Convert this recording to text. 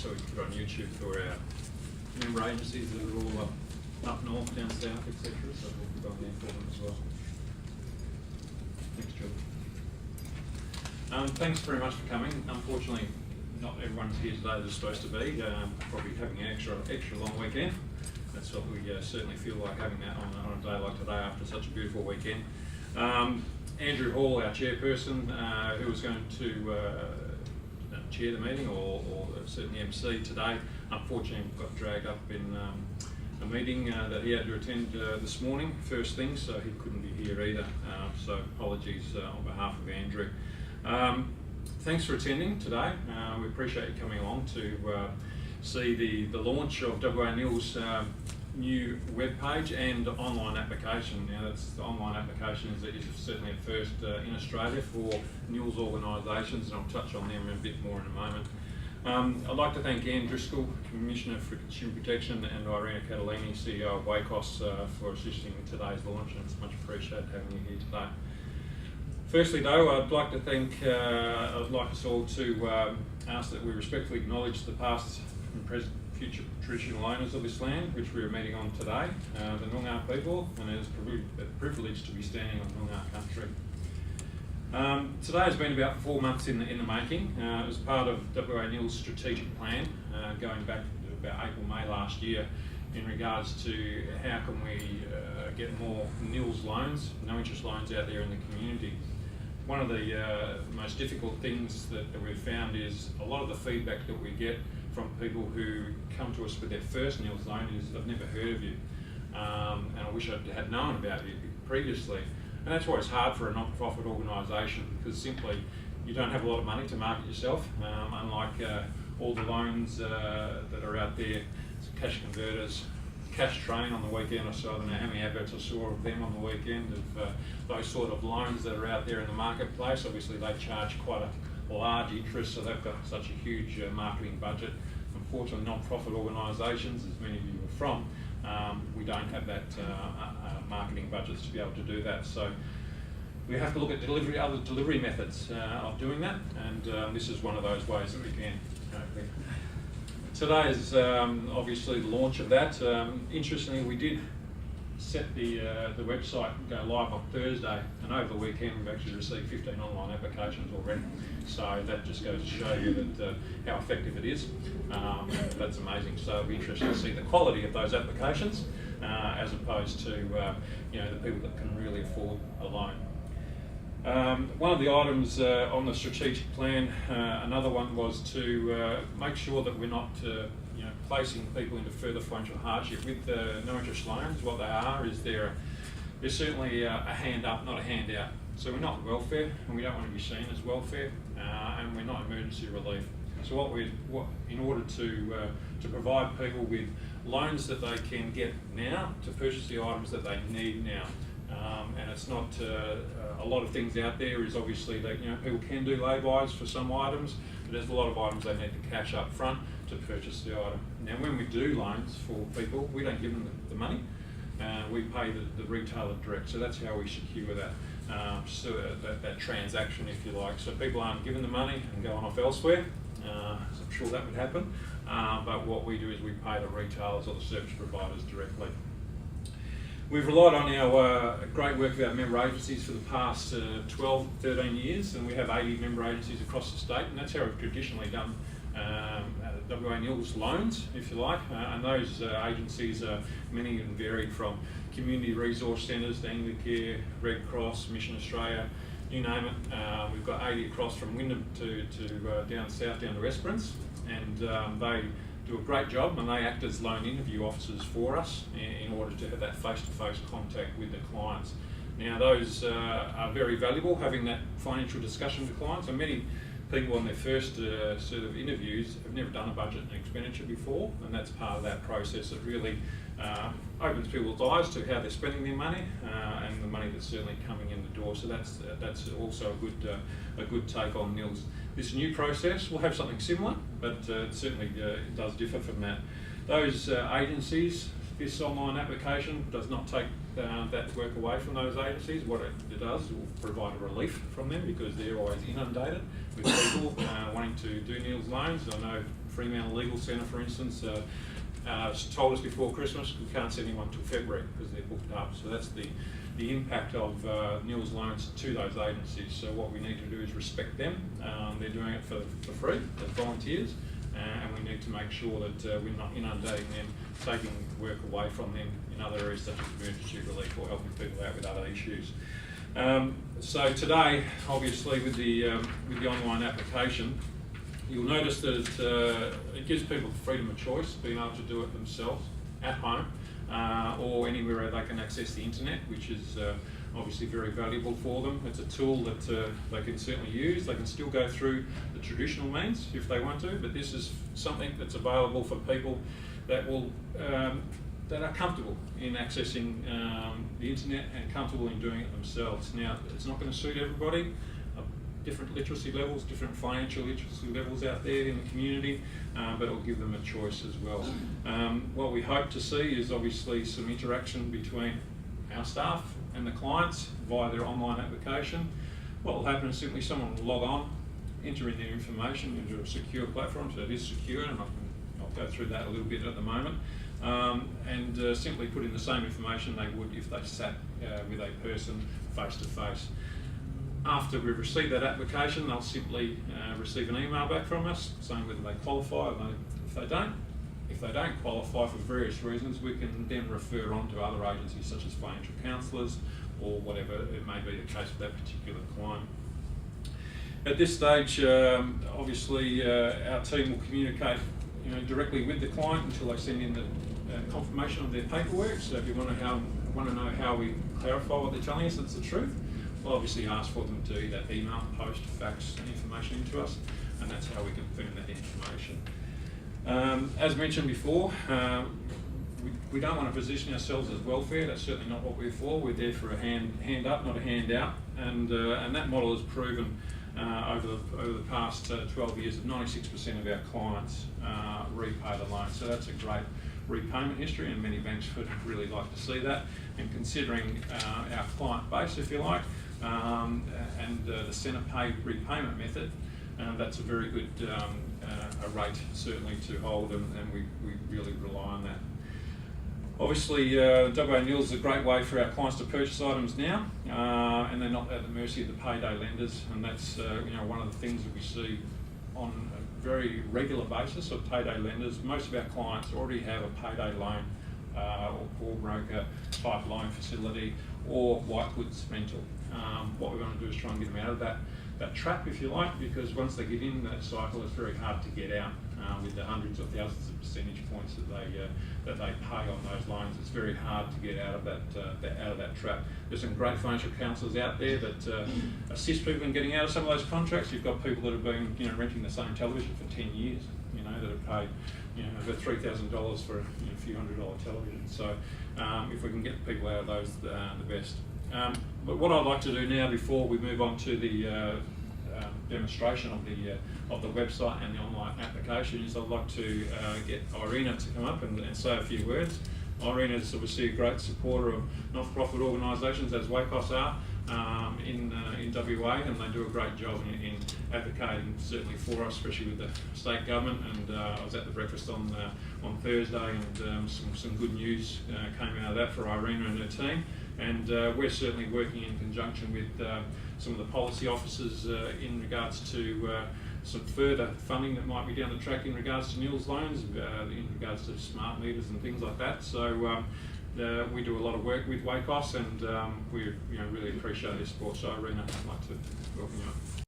so we put on YouTube for our member agencies that are all up north, down south, etc. So we'll put on there for them as well. Thanks, Julie. Thanks very much for coming. Unfortunately, not everyone's here today that's supposed to be. Probably having an extra long weekend. That's what we certainly feel like having that on a day like today after such a beautiful weekend. Andrew Hall, our chairperson, who was going to chair the meeting or certainly MC today, unfortunately got dragged up in a meeting that he had to attend this morning, first thing, so he couldn't be here either. So apologies on behalf of Andrew. Thanks for attending today. We appreciate you coming along to see the launch of WA Nils new web page and online application. Now, the online application is certainly a first in Australia for Nils organisations, and I'll touch on them a bit more in a moment. I'd like to thank Anne Driscoll, Commissioner for Consumer Protection, and Irina Catalini, CEO of Wacos, for assisting with today's launch, and it's much appreciated having you here today. Firstly, though, I'd like us all to ask that we respectfully acknowledge the past and present future traditional owners of this land, which we are meeting on today, the Noongar people, and it is a privilege to be standing on Noongar country. Today has been about 4 months in the making. It was part of WA Nils strategic plan going back to about April, May last year, in regards to how can we get more Nils loans, no interest loans out there in the community. One of the most difficult things that we've found is a lot of the feedback that we get from people who come to us with their first Nils loan is, "I've never heard of you, and I wish I had known about you previously." And that's why it's hard for a not-for-profit organisation, because simply you don't have a lot of money to market yourself, unlike all the loans that are out there, cash converters, Cash Train on the weekend. I don't know how many adverts I saw of them on the weekend, of those sort of loans that are out there in the marketplace. Obviously they charge quite a large interest, so they've got such a huge marketing budget. Unfortunately, non-profit organisations, as many of you are from, we don't have that marketing budgets to be able to do that. So we have to look at other delivery methods of doing that, and this is one of those ways that we can. Today is obviously the launch of that. Interestingly, we did set the website go live on Thursday, and over the weekend we've actually received 15 online applications already. So that just goes to show you that how effective it is. That's amazing. So it'll be interesting to see the quality of those applications as opposed to the people that can really afford a loan. One of the items on the strategic plan, another one was to make sure that we're not placing people into further financial hardship with no interest loans. What they are is they're certainly a hand up, not a handout. So we're not welfare, and we don't want to be seen as welfare, and we're not emergency relief. So in order to provide people with loans that they can get now to purchase the items that they need now. And it's not a lot of things out there is obviously that people can do lay-bys for some items, but there's a lot of items they need to cash up front to purchase the item. Now, when we do loans for people, we don't give them the money. We pay the retailer direct, so that's how we secure that that transaction, if you like. So people aren't given the money and going off elsewhere. So I'm sure that would happen. But what we do is we pay the retailers or the service providers directly. We've relied on our great work with our member agencies for the past 12, 13 years, and we have 80 member agencies across the state, and that's how we've traditionally done WA Nils loans, if you like. And those agencies are many and varied, from community resource centres to Anglicare, Red Cross, Mission Australia, you name it. We've got 80 across from Wyndham to down south, down to Esperance, and they do a great job, and they act as loan interview officers for us in order to have that face-to-face contact with the clients. Now, those are very valuable, having that financial discussion with clients, and many people on their first sort of interviews have never done a budget and expenditure before, and that's part of that process that really opens people's eyes to how they're spending their money and the money that's certainly coming in the door. So that's also a good take on Nils. This new process will have something similar, but certainly it does differ from that. Those agencies This online application does not take that work away from those agencies. What it does, it will provide a relief from them because they're always inundated with people wanting to do Niels loans. I know Fremantle Legal Centre, for instance, told us before Christmas we can't send anyone till February because they're booked up. So that's the impact of Niels loans to those agencies. So what we need to do is respect them. They're doing it for free, as volunteers, and we need to make sure that we're not inundating them, taking work away from them in other areas such as emergency relief or helping people out with other issues. So today, obviously, with the online application, you'll notice that it gives people the freedom of choice, being able to do it themselves at home or anywhere where they can access the internet, which is obviously very valuable for them. It's a tool that they can certainly use. They can still go through the traditional means if they want to, but this is something that's available for people that will that are comfortable in accessing the internet and comfortable in doing it themselves. Now, it's not going to suit everybody. Different literacy levels, different financial literacy levels out there in the community, but it'll give them a choice as well. What we hope to see is obviously some interaction between our staff and the clients via their online application. What will happen is simply someone will log on, enter in their information into a secure platform, so it is secure, and I'll go through that a little bit at the moment, and simply put in the same information they would if they sat with a person face to face. After we've received that application, they'll simply receive an email back from us saying whether they qualify or if they don't qualify for various reasons, we can then refer on to other agencies such as financial counsellors or whatever it may be the case with that particular client. At this stage, obviously, our team will communicate directly with the client until they send in the confirmation of their paperwork. So if you want to know how we clarify what they're telling us, that's the truth, we'll obviously ask for them to either email, post, fax information into us, and that's how we confirm that information. As mentioned before, we don't want to position ourselves as welfare. That's certainly not what we're for. We're there for a hand up, not a handout, and that model has proven over the past 12 years that 96% of our clients repay the loan. So that's a great repayment history, and many banks would really like to see that. And considering our client base, if you like, and the centre paid repayment method, that's a very good a rate certainly to hold, and we really rely on that. Obviously, WA Niels is a great way for our clients to purchase items now, and they're not at the mercy of the payday lenders, and that's one of the things that we see on a very regular basis of payday lenders. Most of our clients already have a payday loan or core broker type loan facility or white goods rental. What we're going to do is try and get them out of that trap, if you like, because once they get in that cycle, it's very hard to get out with the hundreds or thousands of percentage points that they pay on those loans. It's very hard to get out of that trap. There's some great financial counsellors out there that assist people in getting out of some of those contracts. You've got people that have been renting the same television for 10 years, that have paid about $3,000 for a few $100 television. So if we can get people out of those, the best. But what I'd like to do now, before we move on to the demonstration of the website and the online application, is I'd like to get Irina to come up and say a few words. Irina is obviously a great supporter of not-for-profit organisations, as WACOS are in WA, and they do a great job in advocating certainly for us, especially with the state government. And I was at the breakfast on Thursday, and some good news came out of that for Irina and her team. And we're certainly working in conjunction with some of the policy officers in regards to some further funding that might be down the track in regards to Niels loans, in regards to smart meters and things like that. So we do a lot of work with WACOS, and we really appreciate their support. So Irina, I'd like to welcome you up.